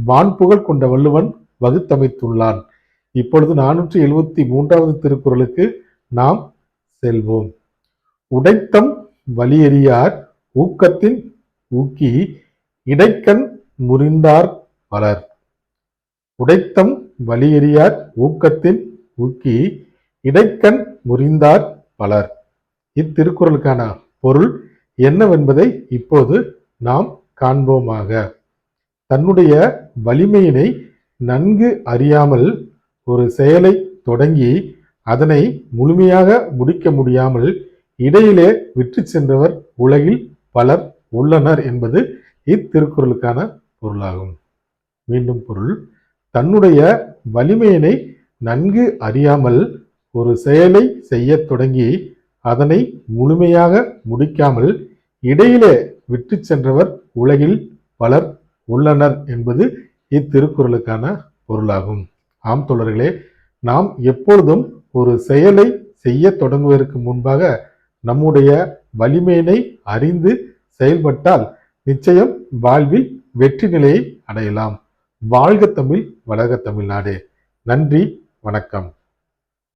வான்புகழ் கொண்ட வள்ளுவன் வகுத்தமைத்துள்ளான். இப்பொழுது 473வது திருக்குறளுக்கு நாம் செல்வோம். உடைத்தம் வலியறியார் ஊக்கத்தின் ஊக்கி இடைக்கண் முறிந்தார் பலர். உடைத்தம் வலியறியார் ஊக்கத்தின் ஊக்கி இடைக்கண் முறிந்தார் பலர். இத்திருக்குறளுக்கான பொருள் என்னவென்பதை இப்போது நாம் காண்போமாக. தன்னுடைய வலிமையினை நன்கு அறியாமல் ஒரு செயலை தொடங்கி அதனை முழுமையாக முடிக்க முடியாமல் இடையிலே விற்று சென்றவர் உலகில் பலர் உள்ளனர் என்பது இத்திருக்குறளுக்கான பொருளாகும். மீண்டும் பொருள், தன்னுடைய வலிமையினை நன்கு அறியாமல் ஒரு செயலை செய்ய தொடங்கி அதனை முழுமையாக முடிக்காமல் இடையிலே விற்று சென்றவர் உலகில் பலர் உள்ளனர் என்பது இத்திருக்குறளுக்கான பொருளாகும். ஆம் தோழர்களே, நாம் எப்பொழுதும் ஒரு செயலை செய்ய தொடங்குவதற்கு முன்பாக நம்முடைய வலிமையினை அறிந்து செயல்பட்டால் நிச்சயம் வாழ்வில் வெற்றி நிலையை அடையலாம். வாழ்க தமிழ், வளர்க தமிழ்நாடு. நன்றி, வணக்கம்.